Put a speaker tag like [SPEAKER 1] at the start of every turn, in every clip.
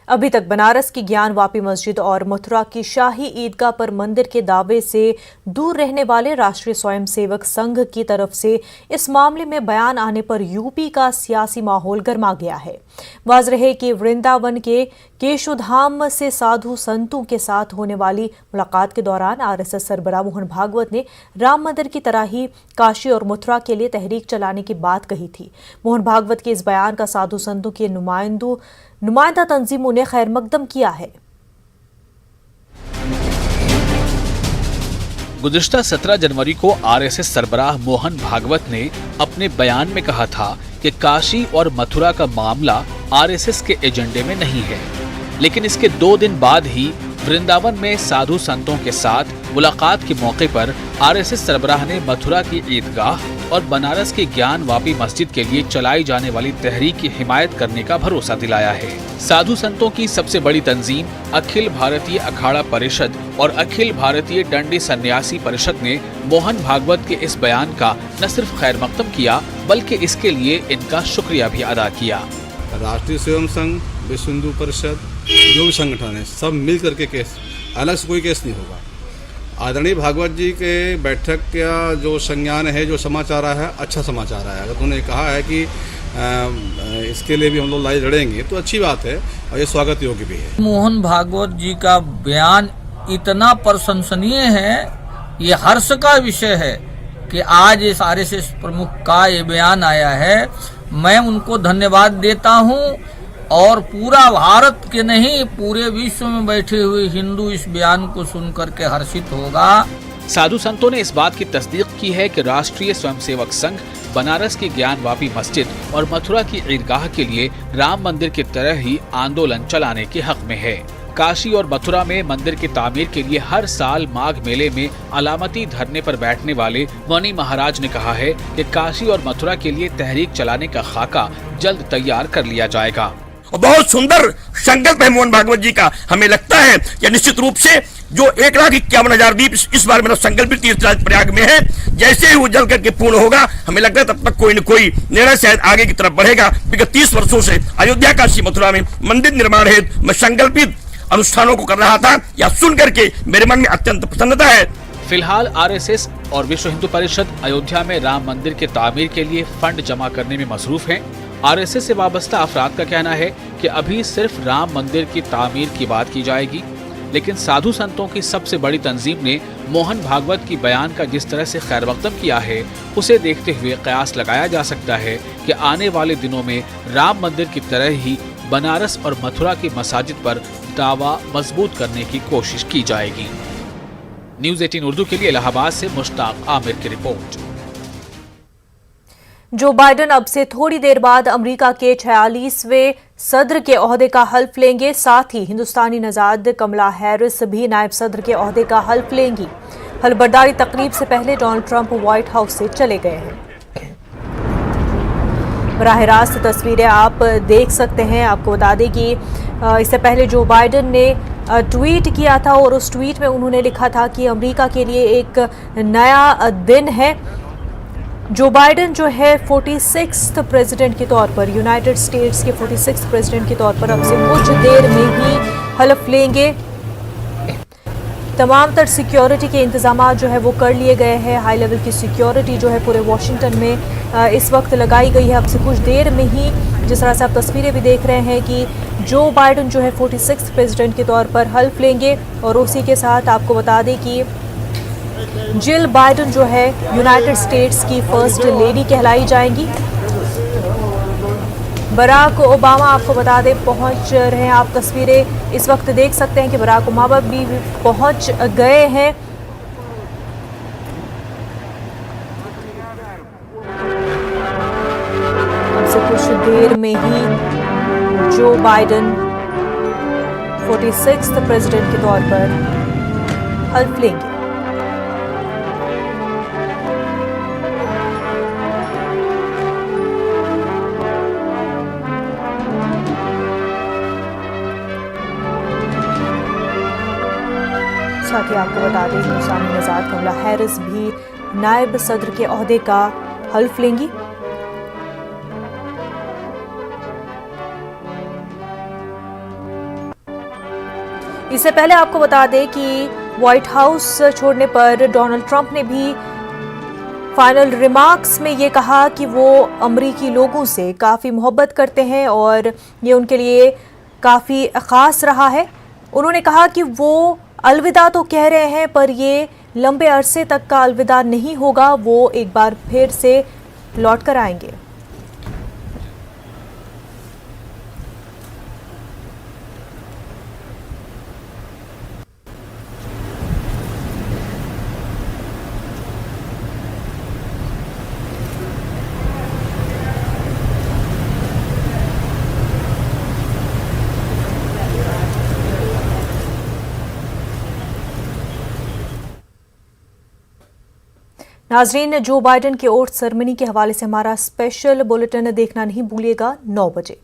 [SPEAKER 1] अभी तक बनारस की ज्ञानवापी मस्जिद और मथुरा की शाही ईदगाह पर मंदिर के दावे से दूर रहने वाले राष्ट्रीय स्वयंसेवक संघ की तरफ से इस मामले में बयान आने पर यूपी का सियासी माहौल गर्मा गया है। वाज़ रहे कि वृंदावन के केशुधाम से साधु संतों के साथ होने वाली मुलाकात के दौरान आरएसएस सरबराह मोहन भागवत ने राम मंदिर की तरह ही काशी और मथुरा के लिए तहरीक चलाने की बात कही थी। मोहन भागवत के इस बयान का साधु संतों के नुमाइंदा तंजीमों ने खैर मकदम किया है।
[SPEAKER 2] गुज़िश्ता 17 जनवरी को आरएसएस सरबराह मोहन भागवत ने अपने बयान में कहा था कि काशी और मथुरा का मामला आरएसएस के एजेंडे में नहीं है, लेकिन इसके 2 दिन बाद ही वृंदावन में साधु संतों के साथ मुलाकात के मौके पर आरएसएस सरबराह ने मथुरा की ईदगाह और बनारस की ज्ञानवापी मस्जिद के लिए चलाई जाने वाली तहरीक की हिमायत करने का भरोसा दिलाया है। साधु संतों की सबसे बड़ी तंजीम अखिल भारतीय अखाड़ा परिषद और अखिल भारतीय दंडी सन्यासी परिषद ने मोहन भागवत के इस बयान का न सिर्फ खैर मकदम किया बल्कि इसके लिए इनका शुक्रिया भी अदा किया।
[SPEAKER 3] राष्ट्रीय स्वयं संघ, विश्व हिंदू परिषद, जो भी संगठन है सब मिल करके केस, अलग से कोई केस नहीं होगा। आदरणीय भागवत जी के बैठक का जो संज्ञान है, जो समाचार आया है, अच्छा समाचार आया है। अगर उन्होंने कहा है कि इसके लिए भी हम लोग लड़ाई लड़ेंगे तो अच्छी बात है और ये स्वागत योग्य भी है।
[SPEAKER 4] मोहन भागवत जी का बयान इतना प्रशंसनीय है, ये हर्ष का विषय है कि आज इस आरएसएस प्रमुख का ये बयान आया है। मैं उनको धन्यवाद देता हूँ और पूरा भारत के नहीं पूरे विश्व में बैठे हुए हिंदू इस बयान को सुनकर के हर्षित होगा।
[SPEAKER 2] साधु संतों ने इस बात की तस्दीक की है कि राष्ट्रीय स्वयंसेवक संघ बनारस की ज्ञानवापी मस्जिद और मथुरा की ईदगाह के लिए राम मंदिर की तरह ही आंदोलन चलाने के हक में है। काशी और मथुरा में मंदिर की तामीर के लिए हर साल माघ मेले में अलामती धरने पर बैठने वाले मणि महाराज ने कहा है कि काशी और मथुरा के लिए तहरीक चलाने का खाका जल्द तैयार कर लिया जाएगा।
[SPEAKER 5] और बहुत सुंदर संकल्प है मोहन भागवत जी का। हमें लगता है कि निश्चित रूप से जो 1,51,000 दीप इस बार मेरा संकल्पित तीर्थराज प्रयाग में है, जैसे ही वो जल करके पूर्ण होगा, हमें लगता है तब तक कोई न कोई निर्णय शायद आगे की तरफ बढ़ेगा। विगत 30 वर्षों से अयोध्या, काशी, मथुरा में मंदिर निर्माण हेतु मैं संकल्पित अनुष्ठानों को कर रहा था, या सुन करके मेरे मन में अत्यंत प्रसन्नता है।
[SPEAKER 2] फिलहाल आरएसएस और विश्व हिंदू परिषद अयोध्या में राम मंदिर के तामीर के लिए फंड जमा करने में मसरूफ हैं। आरएसएस से वाबस्ता अफराद का कहना है कि अभी सिर्फ राम मंदिर की तामीर की बात की जाएगी, लेकिन साधु संतों की सबसे बड़ी तंजीम ने मोहन भागवत की बयान का जिस तरह से खैर मकदम किया है, उसे देखते हुए कयास लगाया जा सकता है कि आने वाले दिनों में राम मंदिर की तरह ही बनारस और मथुरा की मसाजिद पर दावा मजबूत करने की कोशिश की जाएगी। न्यूज़ 18 उर्दू के लिए इलाहाबाद से मुश्ताक आमिर की रिपोर्ट।
[SPEAKER 1] जो बाइडेन अब से थोड़ी देर बाद अमेरिका के 46वें सदर के ओहदे का हल्फ लेंगे। साथ ही हिंदुस्तानी नजाद कमला हैरिस भी नायब सदर के ओहदे का हल्फ लेंगी। हल्फबर्दारी तकरीब से पहले डोनाल्ड ट्रंप व्हाइट हाउस से चले गए हैं। बराह रास्त तस्वीरें आप देख सकते हैं। आपको बता दें कि इससे पहले जो बाइडेन ने ट्वीट किया था और उस ट्वीट में उन्होंने लिखा था कि अमेरिका के लिए एक नया दिन है। जो बाइडेन जो है 46th प्रेसिडेंट के तौर पर, यूनाइटेड स्टेट्स के 46th प्रेसिडेंट के तौर पर अब से कुछ देर में ही हल्फ लेंगे। तमाम तर सिक्योरिटी के इंतजाम जो है वो कर लिए गए हैं। हाई लेवल की सिक्योरिटी जो है पूरे वॉशिंगटन में इस वक्त लगाई गई है। अब से कुछ देर में ही, जिस तरह से आप तस्वीरें भी देख रहे हैं कि जो बाइडेन जो है 46th प्रेसिडेंट के तौर पर हल्फ लेंगे। और उसी के साथ आपको बता दें कि जिल बाइडेन जो है यूनाइटेड स्टेट्स की फर्स्ट लेडी कहलाई जाएंगी। बराक ओबामा आपको बता दें पहुंच रहे हैं। आप तस्वीरें इस वक्त देख सकते हैं कि बराक ओबामा भी पहुंच गए हैं। अब से कुछ देर में ही जो बाइडेन 46th प्रेसिडेंट के तौर पर हल्फ लेंगे। साथ ही आपको बता दें हिंदुस्तानी नजाद कमला हैरिस भी नायब सदर के ओहदे का हल्फ लेंगी। इससे पहले आपको बता दें कि व्हाइट हाउस छोड़ने पर डोनाल्ड ट्रंप ने भी फाइनल रिमार्क्स में ये कहा कि वो अमरीकी लोगों से काफ़ी मोहब्बत करते हैं और ये उनके लिए काफ़ी ख़ास रहा है। उन्होंने कहा कि वो अलविदा तो कह रहे हैं पर ये लंबे अरसे तक का अलविदा नहीं होगा, वो एक बार फिर से लौट कर आएंगे। नाजरीन, जो बाइडेन के ओथ सेरेमनी के हवाले से हमारा स्पेशल बुलेटिन देखना नहीं भूलिएगा 9 बजे।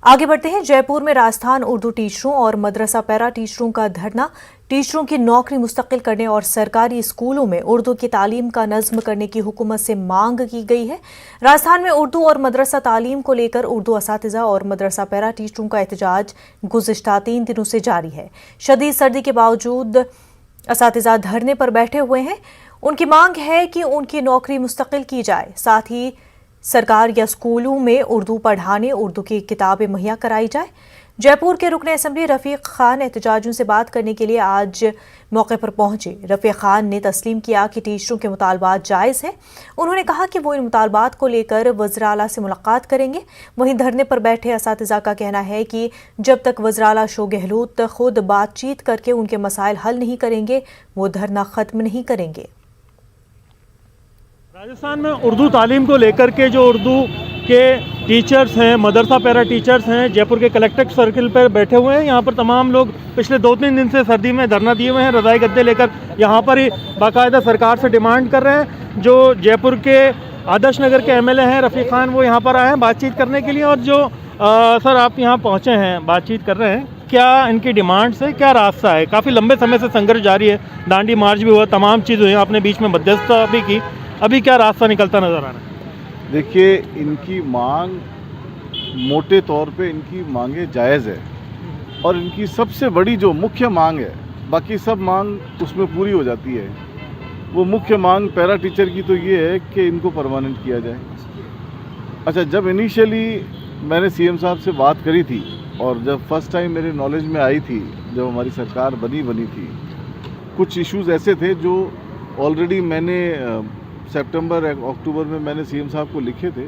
[SPEAKER 1] आगे बढ़ते हैं। जयपुर में राजस्थान उर्दू टीचरों और मदरसा पैरा टीचरों का धरना। टीचरों की नौकरी मुस्तकिल करने और सरकारी स्कूलों में उर्दू की तालीम का नज्म करने की हुकूमत से मांग की गई है। राजस्थान में उर्दू और मदरसा तालीम को लेकर उर्दू असातिज़ा और मदरसा पैरा टीचरों का एहतजाज गुज़िश्ता 3 दिनों से जारी है। शदीद सर्दी के बावजूद असातिज़ा धरने पर बैठे हुए हैं। उनकी मांग है कि उनकी नौकरी मुस्तकिल की जाए, साथ ही सरकार या स्कूलों में उर्दू पढ़ाने, उर्दू की किताबें मुहैया कराई जाए। जयपुर के रुकन असेंबली रफ़ीक खान एहतजाजियों से बात करने के लिए आज मौके पर पहुंचे। रफ़ीक खान ने तस्लीम किया कि टीचरों के मुतालबात जायज़ हैं। उन्होंने कहा कि वो इन मुतालबात को लेकर वज़ीर आला से मुलाकात करेंगे। वहीं धरने पर बैठे असातिज़ा का कहना है कि जब तक वज़ीर आला अशोक गहलोत खुद बातचीत करके उनके मसाइल हल नहीं करेंगे, वो धरना ख़त्म नहीं करेंगे।
[SPEAKER 6] राजस्थान में उर्दू तालीम को लेकर के जो उर्दू के टीचर्स हैं, मदरसा पैरा टीचर्स हैं, जयपुर के कलेक्ट्रेट सर्किल पर बैठे हुए हैं। यहाँ पर तमाम लोग पिछले 2-3 दिन से सर्दी में धरना दिए हुए हैं, रज़ाई गद्दे लेकर यहाँ पर ही बाकायदा सरकार से डिमांड कर रहे हैं। जो जयपुर के आदर्श नगर के एमएलए हैं रफ़ीक खान, वो यहाँ पर आए हैं बातचीत करने के लिए। और जो सर आप यहाँ पहुँचे हैं, बातचीत कर रहे हैं, क्या इनकी डिमांड से क्या रास्ता है? काफ़ी लंबे समय से संघर्ष जारी है, दांडी मार्च भी हुआ, तमाम चीज़ हुई, आपने बीच में मध्यस्थता भी की, अभी क्या रास्ता निकलता नजर आ रहा है?
[SPEAKER 7] देखिए, इनकी मांग मोटे तौर पे इनकी मांगे जायज़ है और इनकी सबसे बड़ी जो मुख्य मांग है, बाकी सब मांग उसमें पूरी हो जाती है। वो मुख्य मांग पैरा टीचर की तो ये है कि इनको परमानेंट किया जाए। अच्छा, जब इनिशियली मैंने सीएम साहब से बात करी थी और जब फर्स्ट टाइम मेरे नॉलेज में आई थी, जब हमारी सरकार बनी थी, कुछ इश्यूज़ ऐसे थे जो ऑलरेडी मैंने सितंबर अक्टूबर में मैंने सीएम साहब को लिखे थे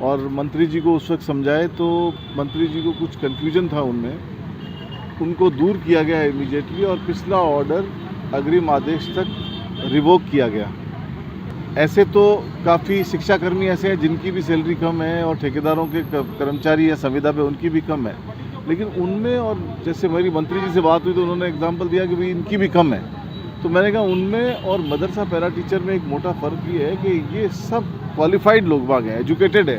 [SPEAKER 7] और मंत्री जी को उस वक्त समझाए, तो मंत्री जी को कुछ कन्फ्यूजन था उनमें, उनको दूर किया गया इमीडिएटली और पिछला ऑर्डर अग्रिम आदेश तक रिवोक किया गया। ऐसे तो काफ़ी शिक्षाकर्मी ऐसे हैं जिनकी भी सैलरी कम है और ठेकेदारों के कर्मचारी या संविदा पे उनकी भी कम है, लेकिन उनमें, और जैसे मेरी मंत्री जी से बात हुई तो उन्होंने एग्जाम्पल दिया कि भाई इनकी भी कम है, तो मैंने कहा उनमें और मदरसा पैरा टीचर में एक मोटा फ़र्क ये है कि ये सब क्वालिफाइड लोग बाग हैं, एजुकेटेड है,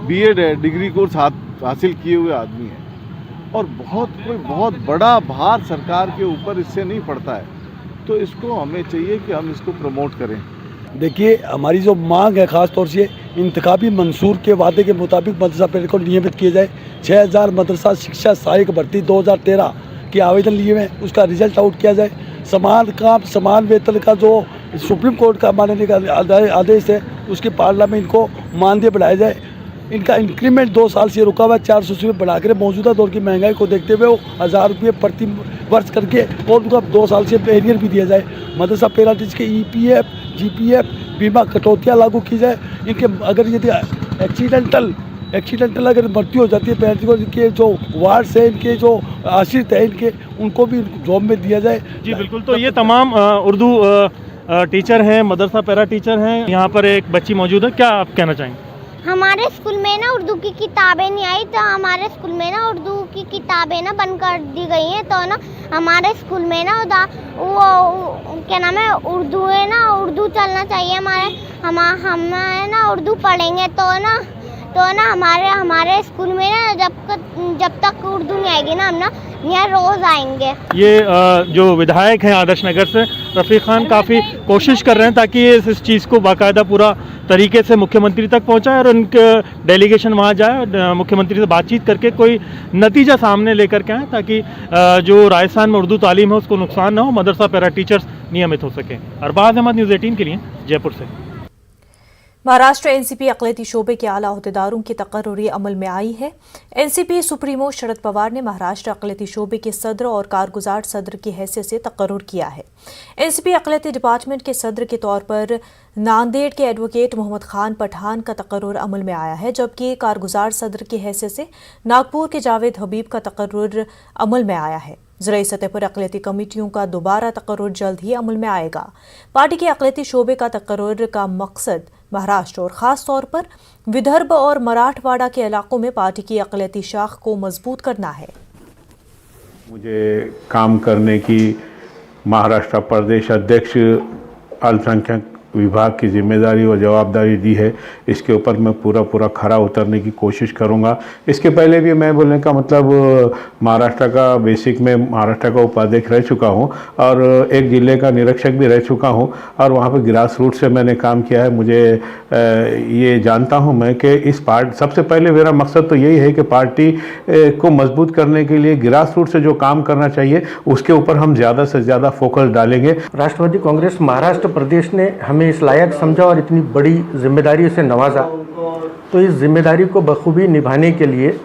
[SPEAKER 7] बीएड है, डिग्री कोर्स हासिल किए हुए आदमी हैं और बहुत बड़ा भार सरकार के ऊपर इससे नहीं पड़ता है। तो इसको हमें चाहिए कि हम इसको प्रमोट करें।
[SPEAKER 8] देखिए, हमारी जो मांग है ख़ास तौर से इंतखाबी मंसूर के वादे के मुताबिक मदरसा पैरा को नियमित किया जाए। 6000 मदरसा शिक्षा सहायक भर्ती 2013 के आवेदन लिए हुए, उसका रिजल्ट आउट किया जाए। समान काम समान वेतन का जो सुप्रीम कोर्ट का मानने का आदेश है, उसकी पालना में इनको मानदेय बढ़ाया जाए। इनका इंक्रीमेंट 2 साल से रुका हुआ 400 रुपये बढ़ाकर मौजूदा दौर की महंगाई को देखते हुए वो 1000 रुपये प्रति वर्ष करके और उनका 2 साल से एरियर भी दिया जाए। मदरसा पैरा टीचर के EPF, GPF बीमा कटौतियाँ लागू की जाए। इनके अगर यदि एक्सीडेंटल अगर मृत्यु हो जाती है पैरा के जो वार्ड्स है, इनके जो आश्रित है, इनके उनको भी जॉब में दिया जाए।
[SPEAKER 6] जी बिल्कुल। तो ये तमाम उर्दू टीचर हैं, मदरसा पैरा टीचर हैं। यहाँ पर एक बच्ची मौजूद है, क्या आप कहना चाहेंगे?
[SPEAKER 9] हमारे स्कूल में ना उर्दू की किताबें नहीं आई, तो हमारे स्कूल में ना उर्दू की किताबें ना बंद कर दी गई हैं। तो ना हमारे स्कूल में ना वो क्या नाम है, उर्दू है ना, उर्दू चलना चाहिए हमारे। हम ना उर्दू पढ़ेंगे तो ना हमारे स्कूल में ना जब तक उर्दू नहीं आएगी ना, हम ना यहाँ रोज़ आएंगे।
[SPEAKER 6] ये जो विधायक हैं आदर्श नगर से रफ़ीक खान काफ़ी कोशिश कर रहे हैं ताकि इस चीज़ को बाकायदा पूरा तरीके से मुख्यमंत्री तक पहुंचाए और उनके डेलीगेशन वहां जाए, मुख्यमंत्री से बातचीत करके कोई नतीजा सामने लेकर के आए ताकि जो राजस्थान में उर्दू तालीम है उसको नुकसान ना हो, मदरसा पैरा टीचर्स नियमित हो सकें। अरबाज अहमद, न्यूज़ 18 के लिए जयपुर से।
[SPEAKER 1] महाराष्ट्र एनसीपी अक़लियती शोबे के आला अहदेदारों की तकर्रुरी अमल में आई है। एनसीपी सुप्रीमो शरद पवार ने महाराष्ट्र अक़लियती शोबे के सदर और कारगुजार सदर की हैसियत से तकर्रुर किया है। एनसीपी अक़लियती डिपार्टमेंट के सदर के तौर पर नांदेड़ के एडवोकेट मोहम्मद खान पठान का तकर्रुर अमल में आया है, जबकि कारगुजार सदर की हैसियत से नागपुर के जावेद हबीब का तकर्रुर अमल में आया है। ज़राई सतह पर अक़लियती कमेटियों का दोबारा तकर्रुर जल्द ही अमल में आएगा। पार्टी के अक़लियती शोबे का तकर्रुर का मकसद महाराष्ट्र और ख़ास तौर पर विदर्भ और मराठवाड़ा के इलाकों में पार्टी की अक़लियती शाख को मजबूत करना है।
[SPEAKER 10] मुझे काम करने की महाराष्ट्र प्रदेश अध्यक्ष अल्पसंख्यक विभाग की जिम्मेदारी और जवाबदारी दी है। इसके ऊपर मैं पूरा खरा उतरने की कोशिश करूंगा। इसके पहले भी मैं बोलने का मतलब महाराष्ट्र का बेसिक में महाराष्ट्र का उपाध्यक्ष रह चुका हूं और एक जिले का निरीक्षक भी रह चुका हूं और वहां पर ग्रास रूट से मैंने काम किया है। मुझे ये जानता हूं मैं कि इस पार्टी सबसे पहले मेरा मकसद तो यही है कि पार्टी को मजबूत करने के लिए ग्रास रूट से जो काम करना चाहिए उसके ऊपर हम ज़्यादा से ज़्यादा फोकस डालेंगे।
[SPEAKER 11] राष्ट्रवादी कांग्रेस महाराष्ट्र प्रदेश ने हमें इस लायक समझा और इतनी बड़ी जिम्मेदारी से नवाजा, तो इस जिम्मेदारी को बखूबी निभाने के लिए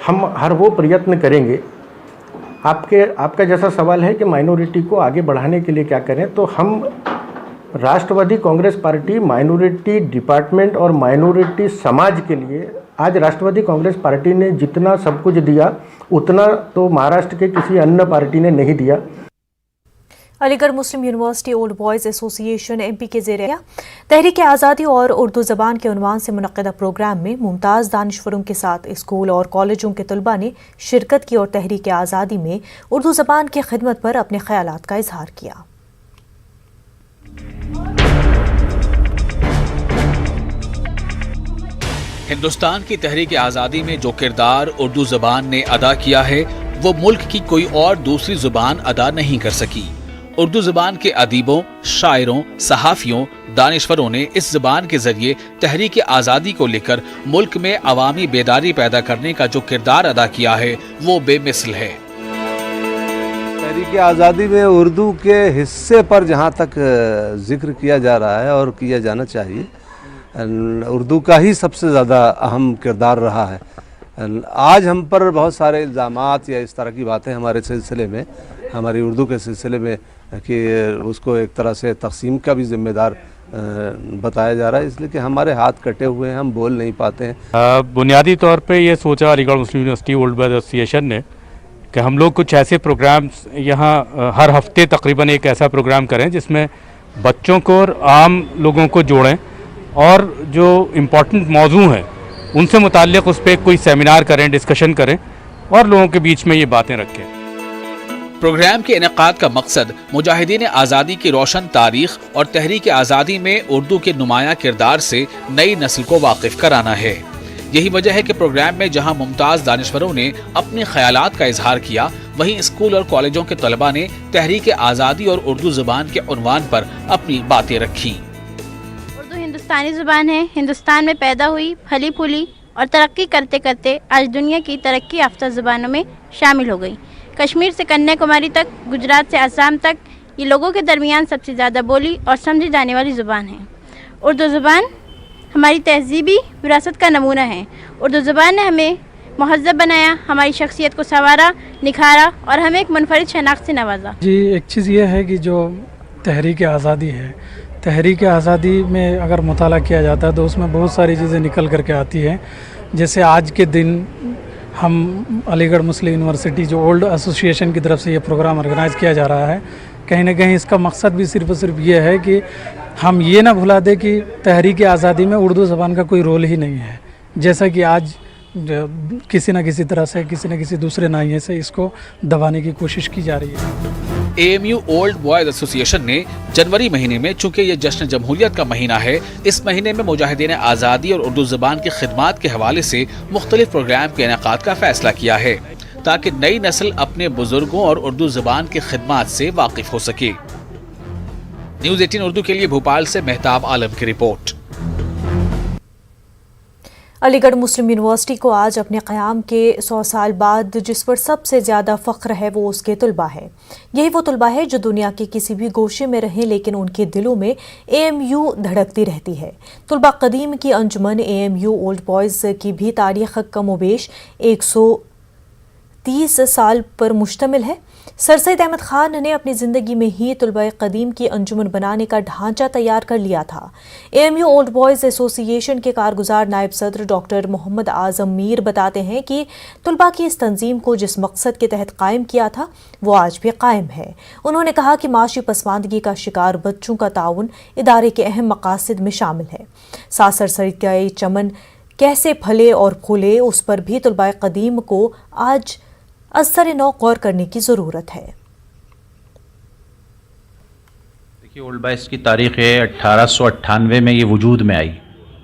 [SPEAKER 11] हम हर वो प्रयत्न करेंगे। आपका जैसा सवाल है कि माइनॉरिटी को आगे बढ़ाने के लिए क्या करें, तो हम राष्ट्रवादी कांग्रेस पार्टी माइनॉरिटी डिपार्टमेंट और माइनॉरिटी समाज के लिए आज राष्ट्रवादी कांग्रेस पार्टी ने जितना सब कुछ दिया उतना तो महाराष्ट्र के किसी अन्य पार्टी ने नहीं दिया।
[SPEAKER 1] Aligarh Muslim university old boys association MP के ज़रिए तहरीक आज़ादी और उर्दू ज़बान के उन्वान से मुनक़्क़िदा प्रोग्राम में मुमताज़ दानिशवरों के साथ स्कूल और कॉलेजों के तलबा ने शिरकत की और तहरीक आज़ादी में उर्दू ज़बान की खिदमत पर अपने ख़यालात का इजहार किया।
[SPEAKER 2] हिंदुस्तान की तहरीक आज़ादी में जो किरदार उर्दू ज़बान ने अदा किया है वो मुल्क की कोई और दूसरी ज़ुबान अदा नहीं कर सकी। उर्दू ज़बान के अदीबों, शायरों, सहाफ़ियों, दानिशवरों ने इस ज़बान के ज़रिए तहरीक आज़ादी को लेकर मुल्क में अवामी बेदारी पैदा करने का जो किरदार अदा किया है वो बेमिसल है।
[SPEAKER 12] तहरीक आज़ादी में उर्दू के हिस्से पर जहाँ तक जिक्र किया जा रहा है और किया जाना चाहिए, उर्दू का ही सबसे ज़्यादा अहम किरदार रहा है। आज हम पर बहुत सारे इल्ज़ामात या इस तरह की बातें हमारे सिलसिले में, हमारी उर्दू के सिलसिले में कि उसको एक तरह से तक़सीम का भी ज़िम्मेदार बताया जा रहा है, इसलिए कि हमारे हाथ कटे हुए हैं, हम बोल नहीं पाते हैं।
[SPEAKER 13] बुनियादी तौर पे ये सोचा Aligarh Muslim university old boys association ने कि हम लोग कुछ ऐसे प्रोग्राम्स यहाँ हर हफ्ते तकरीबन एक ऐसा प्रोग्राम करें जिसमें बच्चों को और आम लोगों को जोड़ें और जो इम्पोर्टेंट मौजू हैं उनसे मुताल्लिक़ उस पर कोई सेमिनार करें, डिस्कशन करें और लोगों के बीच में ये बातें रखें।
[SPEAKER 2] प्रोग्राम के इनेकाद का मकसद मुजाहिदीन आज़ादी की रोशन तारीख और तहरीक आज़ादी में उर्दू के नुमायां किरदार से नई नस्ल को वाकिफ कराना है। यही वजह है कि प्रोग्राम में जहां मुमताज़ दानिशवरों ने अपने ख्यालात का इजहार किया, वहीं स्कूल और कॉलेजों के तलबा ने तहरीक आज़ादी और उर्दू ज़ुबान के उन्वान पर अपनी बातें रखी।
[SPEAKER 14] उर्दू हिंदुस्तानी ज़ुबान है, हिंदुस्तान में पैदा हुई, फली फूली और तरक्की करते करते आज दुनिया की तरक्की याफ्ता ज़ुबानों में शामिल हो गई। कश्मीर से कन्याकुमारी तक, गुजरात से आसाम तक ये लोगों के दरमियान सबसे ज़्यादा बोली और समझी जाने वाली ज़ुबान है। उर्दू ज़ुबान हमारी तहजीबी विरासत का नमूना है। उर्दू ज़ुबान ने हमें महज़्ज़ब बनाया, हमारी शख्सियत को संवारा, निखारा और हमें एक मुनफरिद शनाख्त से नवाजा।
[SPEAKER 15] जी, एक चीज़ ये है कि जो तहरीक आज़ादी है, तहरीक आज़ादी में अगर मुताला किया जाता है तो उसमें बहुत सारी चीज़ें निकल करके आती हैं। जैसे आज के दिन हम अलीगढ़ मुस्लिम यूनिवर्सिटी जो ओल्ड एसोसिएशन की तरफ से ये प्रोग्राम ऑर्गेनाइज़ किया जा रहा है, कहीं ना कहीं इसका मकसद भी सिर्फ और सिर्फ ये है कि हम ये ना भुला दें कि तहरीक आज़ादी में उर्दू ज़बान का कोई रोल ही नहीं है, जैसा कि आज किसी न किसी तरह से किसी न किसी दूसरे नाहिए से इसको दबाने की कोशिश की जा रही है।
[SPEAKER 2] AMU ओल्ड बॉयज़ एसोसिएशन ने जनवरी महीने में, चूंकि ये जश्न जमहूरियत का महीना है, इस महीने में मुजाहिदीन आज़ादी और उर्दू ज़बान की खिदमात के हवाले से मुख्तलिफ प्रोग्राम के इनेकाद का फैसला किया है। ताकि नई नस्ल अपने बुजुर्गों और उर्दू ज़बान की खिदमत से वाकिफ हो सके। न्यूज़ 18 उर्दू के लिए भोपाल से मेहताब आलम की रिपोर्ट।
[SPEAKER 1] अलीगढ़ मुस्लिम यूनिवर्सिटी को आज अपने क़याम के 100 साल बाद जिस पर सबसे ज़्यादा फ़ख्र है वो उसके तुलबा है। यही वो तुलबा है जो दुनिया के किसी भी गोशे में रहें लेकिन उनके दिलों में AMU धड़कती रहती है। तुलबा कदीम की अंजुमन AMU ओल्ड बॉयज़ की भी तारीख़ कमोबेश 130 साल पर मुश्तमिल है। सर सैयद अहमद खान ने अपनी ज़िंदगी में ही तुलबा कदीम की अंजुमन बनाने का ढांचा तैयार कर लिया था। AMU ओल्ड बॉयज़ एसोसिएशन के कारगुजार नायब सदर डॉक्टर मोहम्मद आज़म मीर बताते हैं कि तुलबा की इस तंजीम को जिस मकसद के तहत कायम किया था वो आज भी कायम है। उन्होंने कहा कि माशी पसमानदगी का शिकार बच्चों का ताउन इदारे के अहम मकासद में शामिल है। साथ सरसरी का ये चमन कैसे फले और फूले उस पर भी तुलबा कदीम को आज असर नौ गौर करने की ज़रूरत है।
[SPEAKER 16] देखिए, ओल्ड बॉयज़ की तारीख़ है 1898 में ये वजूद में आई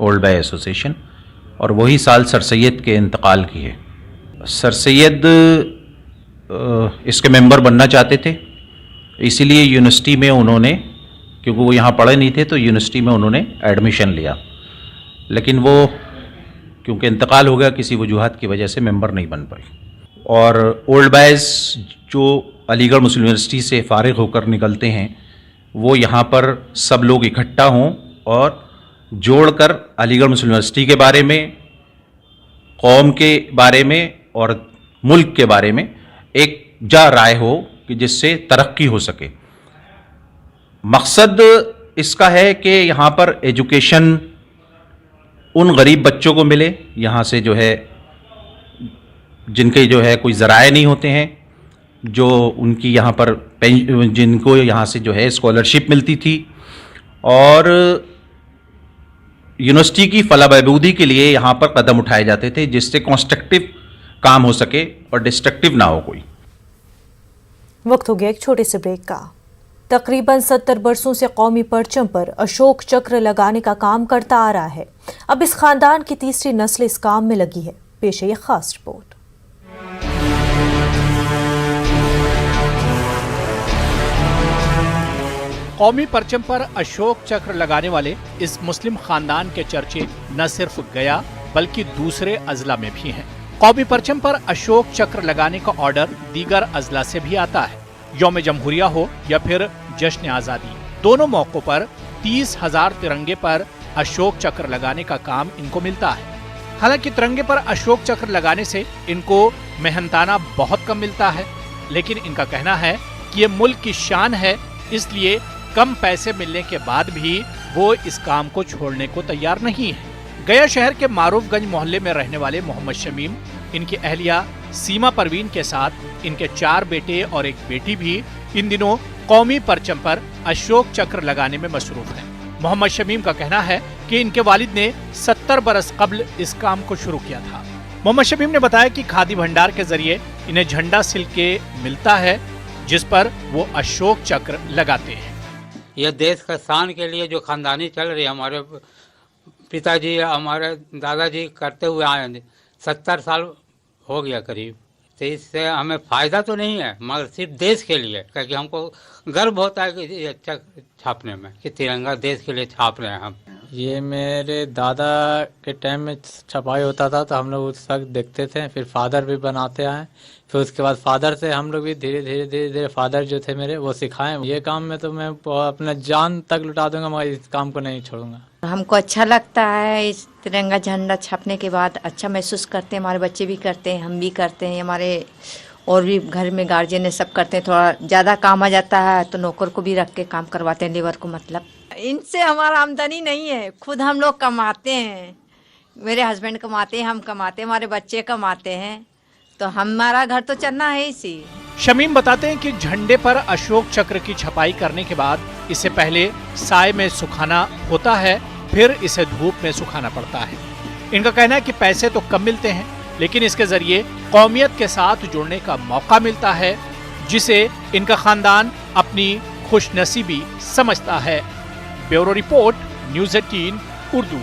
[SPEAKER 16] ओल्ड बॉय एसोसिएशन, और वही साल सर सैयद के इंतकाल की है। सर सैयद इसके मेंबर बनना चाहते थे, इसीलिए यूनिवर्सिटी में उन्होंने, क्योंकि वो यहाँ पढ़े नहीं थे तो यूनिवर्सिटी में उन्होंने एडमिशन लिया, लेकिन वो क्योंकि इंतकाल हो गया किसी वजूहत की वजह से मेंबर नहीं बन पाई। और ओल्ड बॉयज़ जो अलीगढ़ मुस्लिम यूनिवर्सिटी से फ़ारिग होकर निकलते हैं वो यहाँ पर सब लोग इकट्ठा हों और जोड़कर अलीगढ़ मुस्लिम यूनिवर्सिटी के बारे में, कौम के बारे में और मुल्क के बारे में एक जा राय हो कि जिससे तरक्की हो सके। मकसद इसका है कि यहाँ पर एजुकेशन उन गरीब बच्चों को मिले, यहाँ से जो है जिनके जो है कोई ज़राए नहीं होते हैं, जो उनकी यहाँ पर जिनको यहाँ से जो है स्कॉलरशिप मिलती थी, और यूनिवर्सिटी की फलाह बहबूदी के लिए यहाँ पर कदम उठाए जाते थे जिससे कंस्ट्रक्टिव काम हो सके और डिस्ट्रक्टिव ना हो कोई।
[SPEAKER 1] वक्त हो गया एक छोटे से ब्रेक का। तकरीबन 70 बरसों से कौमी परचम पर अशोक चक्र लगाने का काम करता आ रहा है। अब इस खानदान की तीसरी नस्ल इस काम में लगी है। पेश है ये खास रिपोर्ट।
[SPEAKER 2] कौमी परचम पर अशोक चक्र लगाने वाले इस मुस्लिम खानदान के चर्चे न सिर्फ गया बल्कि दूसरे अजला में भी हैं। कौमी परचम पर अशोक चक्र लगाने का ऑर्डर दीगर अजला से भी आता है। यौम जमहूरिया हो या फिर जश्न आज़ादी, दोनों मौक़ों पर 30,000 तिरंगे पर अशोक चक्र लगाने का काम इनको मिलता है। हालांकि तिरंगे पर अशोक चक्र लगाने से इनको मेहनताना बहुत कम मिलता है, लेकिन इनका कहना है कि ये मुल्क की शान है, इसलिए कम पैसे मिलने के बाद भी वो इस काम को छोड़ने को तैयार नहीं है। गया शहर के मारूफगंज मोहल्ले में रहने वाले मोहम्मद शमीम, इनकी अहलिया सीमा परवीन के साथ इनके 4 बेटे और एक बेटी भी इन दिनों कौमी परचम पर अशोक चक्र लगाने में मसरूफ है। मोहम्मद शमीम का कहना है कि इनके वालिद ने 70 बरस कब्ल इस काम को शुरू किया था। मोहम्मद शमीम ने बताया कि खादी भंडार के जरिए इन्हें झंडा सिल के मिलता है, जिस पर वो अशोक चक्र लगाते हैं।
[SPEAKER 17] यह देश का शान के लिए जो खानदानी चल रही है, हमारे पिताजी हमारे दादाजी करते हुए आए हैं, 70 साल हो गया करीब। तो इससे हमें फ़ायदा तो नहीं है, मगर सिर्फ देश के लिए, क्योंकि हमको गर्व होता है कि ये अच्छा छापने में, कि तिरंगा देश के लिए छाप रहे हैं हम।
[SPEAKER 15] ये मेरे दादा के टाइम में छपाई होता था तो हम लोग उस वक्त देखते थे, फिर फादर भी बनाते आए, फिर उसके बाद फादर से हम लोग भी धीरे धीरे फादर जो थे मेरे वो सिखाएं। ये काम में तो मैं अपना जान तक लुटा दूंगा, मगर इस काम को नहीं छोड़ूंगा।
[SPEAKER 18] हमको अच्छा लगता है, इस तिरंगा झंडा छपने के बाद अच्छा महसूस करते हैं, हमारे बच्चे भी करते हैं, हम भी करते हैं, हमारे और भी घर में गार्जियन ने सब करते हैं। थोड़ा ज़्यादा काम आ जाता है तो नौकर को भी रख के काम करवाते हैं, लेबर को। मतलब इनसे हमारा आमदनी नहीं है, खुद हम लोग कमाते हैं, मेरे हस्बैंड कमाते हैं, हम कमाते हैं, हमारे बच्चे कमाते हैं, तो हमारा घर तो चलना है इसी।
[SPEAKER 2] शमीम बताते हैं कि झंडे पर अशोक चक्र की छपाई करने के बाद इसे पहले साए में सुखाना होता है, फिर इसे धूप में सुखाना पड़ता है। इनका कहना है कि पैसे तो कम मिलते हैं, लेकिन इसके जरिए कौमियत के साथ जुड़ने का मौका मिलता है, जिसे इनका खानदान अपनी खुशनसीबी समझता है। Bureau report, news 18 Urdu.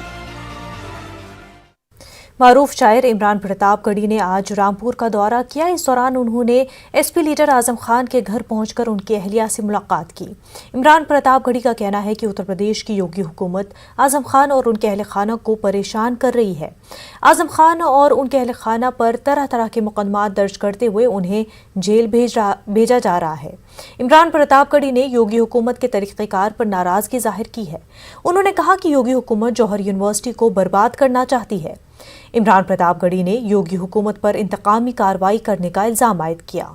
[SPEAKER 1] मारूफ शायर इमरान प्रतापगढ़ी ने आज रामपुर का दौरा किया। इस दौरान उन्होंने एसपी लीडर आजम खान के घर पहुंचकर उनकी अहलिया से मुलाकात की। इमरान प्रतापगढ़ी का कहना है कि उत्तर प्रदेश की योगी हुकूमत आजम खान और उनके अहल खाना को परेशान कर रही है। आजम खान और उनके अहल खाना पर तरह तरह के मुकदमात दर्ज करते हुए उन्हें जेल भेजा जा रहा है। इमरान प्रतापगढ़ी ने योगी हुकूमत के तरीक़ेकार पर नाराजगी जाहिर की है। उन्होंने कहा कि योगी हुकूमत जौहर यूनिवर्सिटी को बर्बाद करना चाहती है। इमरान प्रतापगढ़ी ने योगी हुकूमत पर इंतकामी कार्रवाई करने का इल्जाम आयद किया।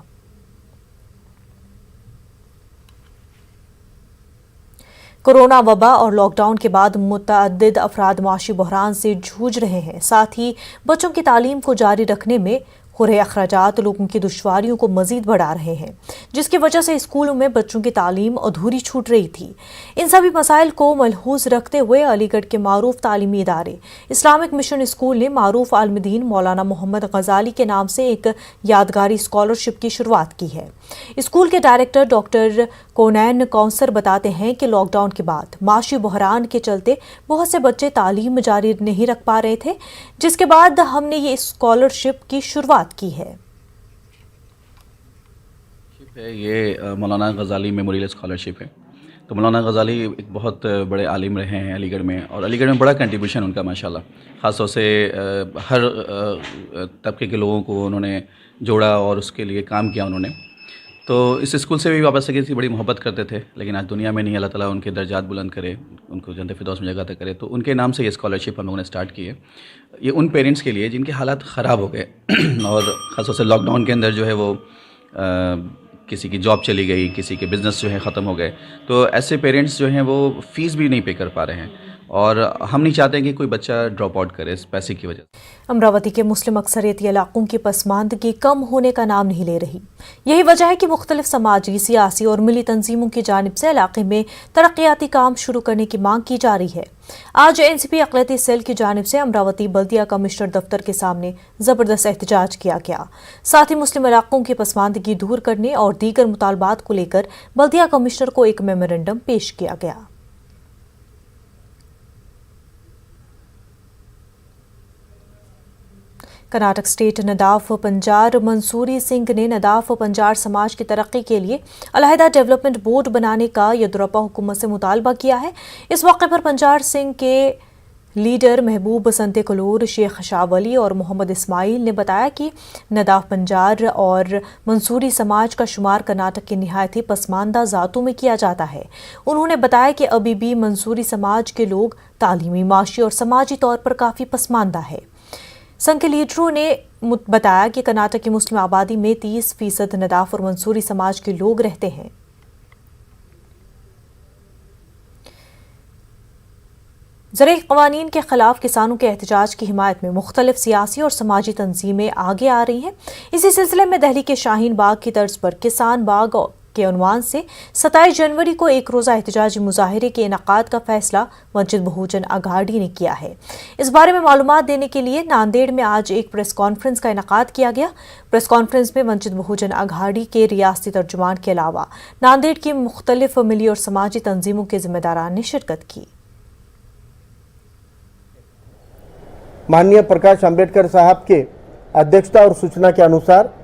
[SPEAKER 1] कोरोना वबा और लॉकडाउन के बाद मुतअद्दिद अफराद माशी बहरान से जूझ रहे हैं। साथ ही बच्चों की तालीम को जारी रखने में हो रहे अखराजात लोगों की दुश्वारियों को मजीद बढ़ा रहे हैं, जिसकी वजह से स्कूलों में बच्चों की तालीम अधूरी छूट रही थी। इन सभी मसाइल को मलहूज रखते हुए अलीगढ़ के मारूफ तालीमी इदारे इस्लामिक मिशन स्कूल ने मारूफ आलमदीन मौलाना मोहम्मद गजाली के नाम से एक यादगारी स्कॉलरशिप की शुरुआत की है। स्कूल के डायरेक्टर डॉक्टर कोनैन कौंसर बताते हैं कि लॉकडाउन के बाद माशी बहरान के चलते बहुत से बच्चे तालीम जारी नहीं रख पा रहे थे, जिसके बाद हमने ये स्कॉलरशिप की शुरुआत की है।
[SPEAKER 19] ये मौलाना गजाली मेमोरियल स्कॉलरशिप है। तो मौलाना गजाली एक बहुत बड़े आलिम रहे हैं अलीगढ़ में, और अलीगढ़ में बड़ा कंट्रीब्यूशन उनका माशाल्लाह, ख़ास तौर से हर तबके के लोगों को उन्होंने जोड़ा और उसके लिए काम किया उन्होंने। तो इस स्कूल से भी वापस से बड़ी मोहब्बत करते थे, लेकिन आज दुनिया में नहीं, अल्लाह ताला उनके दर्जात बुलंद करे, उनको जन्नत फिरदौस में जगह तक करे। तो उनके नाम से ये स्कॉलरशिप हम लोगों ने स्टार्ट की है। ये उन पेरेंट्स के लिए जिनके हालात ख़राब हो गए और ख़ास तौर से लॉकडाउन के अंदर जो है वो किसी की जॉब चली गई, किसी के बिज़नेस जो है ख़त्म हो गए, तो ऐसे पेरेंट्स जो हैं वो फ़ीस भी नहीं पे कर पा रहे हैं, और हम नहीं चाहते कि कोई बच्चा ड्रॉप आउट करे इस पैसे की वजह से।
[SPEAKER 1] अमरावती के मुस्लिम अक्सरियती इलाकों की पसमानदगी कम होने का नाम नहीं ले रही। यही वजह है कि मुख्तलिफ समाजी, सियासी और मिली तंजीमों की जानिब से इलाके में तरक्याती काम शुरू करने की मांग की जा रही है। आज एनसीपी अक़लियती सेल की जानिब से अमरावती बल्दिया कमिश्नर दफ्तर के सामने ज़बरदस्त एहतजाज किया गया। साथ ही मुस्लिम इलाकों की पसमानदगी दूर करने और दीगर मुतालबात को लेकर बल्दिया कमिश्नर को एक मेमोरेंडम पेश किया गया। कर्नाटक स्टेट नदाफ पंजार मंसूरी सिंह ने नदाफ पंजार समाज की तरक्की के लिए अलहदा डेवलपमेंट बोर्ड बनाने का येदियुरप्पा हुकूमत से मुतालबा किया है। इस मौके पर पंजार सिंह के लीडर महबूब संते कलूर, शेख शावली और मोहम्मद इस्माइल ने बताया कि नदाफ पंजार और मंसूरी समाज का शुमार कर्नाटक की निहायत ही पसमानदा ज़ातों में किया जाता है। उन्होंने बताया कि अभी भी मंसूरी समाज के लोग तालीमी, माशी और समाजी तौर पर काफ़ी पसमानदा है। संघ के लीडरों ने बताया कि कर्नाटक की मुस्लिम आबादी में 30% नदाफ और मंसूरी समाज के लोग रहते हैं। ज़रूरी क़वानीन के खिलाफ किसानों के एहतजाज की हिमायत में मुख्तलिफ सियासी और समाजी तंजीमें आगे आ रही हैं। इसी सिलसिले में दिल्ली के शाहीन बाग की तर्ज पर किसान बाग के उन्वान से 27 जनवरी को एक रोज़ा एहतजाजी मुजाहिरे के इनेकाद का फैसला वंचित बहुजन अघाड़ी ने किया है। इस बारे में मालूमात देने के लिए नांदेड़ में आज एक प्रेस कॉन्फ्रेंस का इनेकाद किया गया। प्रेस कॉन्फ्रेंस में वंचित बहुजन अघाड़ी के रियासती तर्जुमान के अलावा नांदेड़ की मुख्तलिफ मिली और समाजी तंजीमों के जिम्मेदारान ने शिरकत की।
[SPEAKER 20] माननीय प्रकाश अंबेडकर साहब के अध्यक्षता और सूचना के अनुसार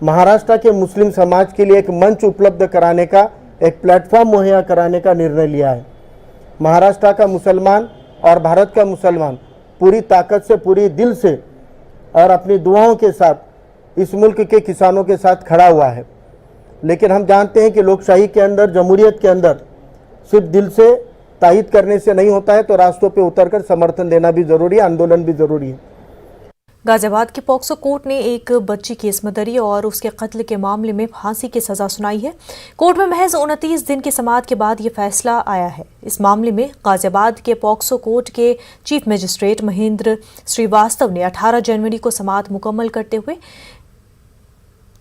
[SPEAKER 20] महाराष्ट्र के मुस्लिम समाज के लिए एक मंच उपलब्ध कराने का, एक प्लेटफॉर्म मुहैया कराने का निर्णय लिया है। महाराष्ट्र का मुसलमान और भारत का मुसलमान पूरी ताकत से, पूरी दिल से और अपनी दुआओं के साथ इस मुल्क के किसानों के साथ खड़ा हुआ है। लेकिन हम जानते हैं कि लोकशाही के अंदर, जमहूरियत के अंदर सिर्फ दिल से तायीद करने से नहीं होता है, तो रास्तों पे उतरकर समर्थन देना भी जरूरी है, आंदोलन भी जरूरी है।
[SPEAKER 1] गाजियाबाद की पॉक्सो कोर्ट ने एक बच्ची की इस्मतदरी और उसके कत्ल के मामले में फांसी की सजा सुनाई है। कोर्ट में महज 29 दिन की समाअत के बाद ये फैसला आया है। इस मामले में गाजियाबाद के पॉक्सो कोर्ट के चीफ मजिस्ट्रेट महेंद्र श्रीवास्तव ने 18 जनवरी को समाअत मुकम्मल करते हुए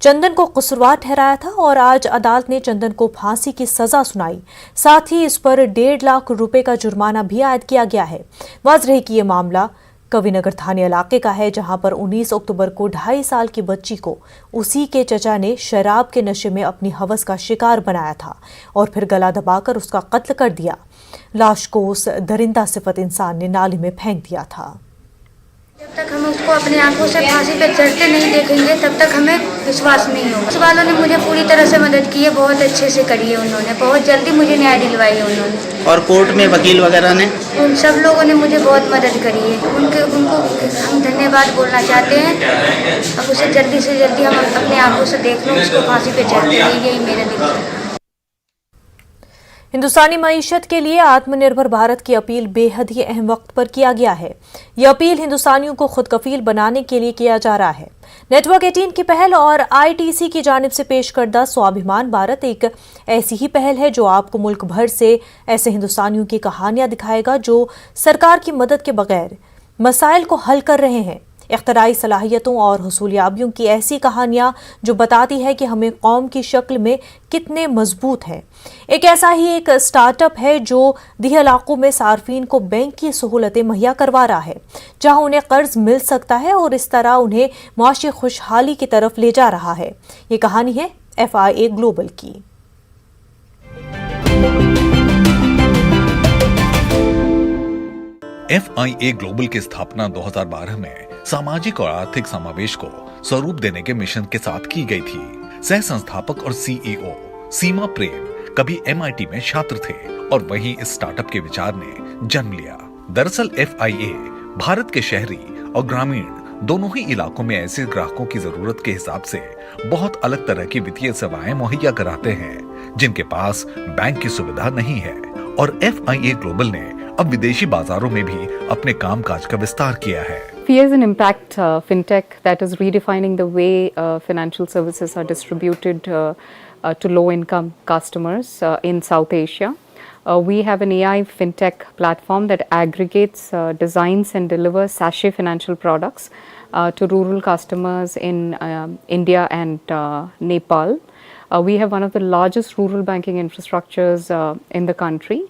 [SPEAKER 1] चंदन को कसूरवार ठहराया था और आज अदालत ने चंदन को फांसी की सजा सुनाई। साथ ही इस पर 1.5 लाख रुपए का जुर्माना भी आयद किया गया है। वाज़ रहे कि यह मामला कविनगर थाने इलाके का है, जहां पर 19 अक्टूबर को 2.5 साल की बच्ची को उसी के चचा ने शराब के नशे में अपनी हवस का शिकार बनाया था और फिर गला दबाकर उसका कत्ल कर दिया। लाश को उस दरिंदा सिफत इंसान ने नाली में फेंक दिया था।
[SPEAKER 21] जब तक हम उसको अपनी आंखों से फांसी पे चढ़ते नहीं देखेंगे तब तक हमें विश्वास नहीं होगा। पुलिस वालों ने मुझे पूरी तरह से मदद की है, बहुत अच्छे से करी है उन्होंने, बहुत जल्दी मुझे न्याय दिलवाई है उन्होंने।
[SPEAKER 22] और कोर्ट में वकील वगैरह ने,
[SPEAKER 21] उन सब लोगों ने मुझे बहुत मदद करी है, उनको हम धन्यवाद बोलना चाहते हैं। अब उसे जल्दी से जल्दी हम अपनी आंखों से देख लो, उसको फांसी पे चढ़ते हैं, यही मेरा दिल है।
[SPEAKER 1] हिंदुस्तानी मईशत के लिए आत्मनिर्भर भारत की अपील बेहद ही अहम वक्त पर किया गया है। यह अपील हिंदुस्तानियों को खुद कफील बनाने के लिए किया जा रहा है। नेटवर्क 18 की पहल और आईटीसी की जानिब से पेश करदा स्वाभिमान भारत एक ऐसी ही पहल है जो आपको मुल्क भर से ऐसे हिंदुस्तानियों की कहानियां दिखाएगा जो सरकार की मदद के बगैर मसाइल को हल कर रहे हैं। इख्तराई सलाहियतों और हुसूलियाबियों की ऐसी कहानियां जो बताती है कि हमें कौम की शक्ल में कितने मजबूत हैं। एक ऐसा ही एक स्टार्टअप है जो दिह इलाकों में सार्फिन को बैंक की सहूलतें मुहैया करवा रहा है, जहां उन्हें कर्ज मिल सकता है और इस तरह उन्हें माशी खुशहाली की तरफ ले जा रहा है। ये कहानी है FIA ग्लोबल की।
[SPEAKER 23] FIA ग्लोबल की स्थापना 2012 में सामाजिक और आर्थिक समावेश को स्वरूप देने के मिशन के साथ की गई थी। सह संस्थापक और CEO सीमा प्रेम कभी MIT में छात्र थे और वहीं इस स्टार्टअप के विचार ने जन्म लिया। दरअसल FIA भारत के शहरी और ग्रामीण दोनों ही इलाकों में ऐसे ग्राहकों की जरूरत के हिसाब से बहुत अलग तरह की वित्तीय सेवाएं मुहैया कराते हैं जिनके पास बैंक की सुविधा नहीं है। और FIA ग्लोबल ने अब विदेशी बाजारों में भी अपने कामकाज का विस्तार किया है।
[SPEAKER 24] FIA is an impact fintech that is redefining the way financial services are distributed to low-income customers in South Asia. We have an AI fintech platform that aggregates, designs and delivers sachet financial products to rural customers in India and Nepal. We have one of the largest rural banking infrastructures in the country.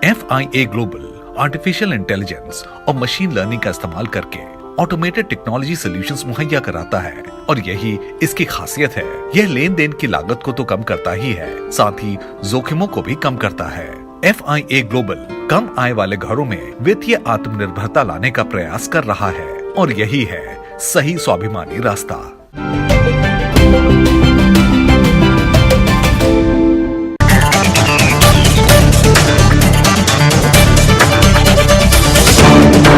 [SPEAKER 23] FIA global artificial intelligence और machine learning का इस्तेमाल करके automated technology solutions मुहैया कराता है और यही इसकी खासियत है। यह लेन देन की लागत को तो कम करता ही है, साथ ही जोखिमों को भी कम करता है। FIA ग्लोबल कम आय वाले घरों में वित्तीय आत्मनिर्भरता लाने का प्रयास कर रहा है और यही है सही स्वाभिमानी रास्ता।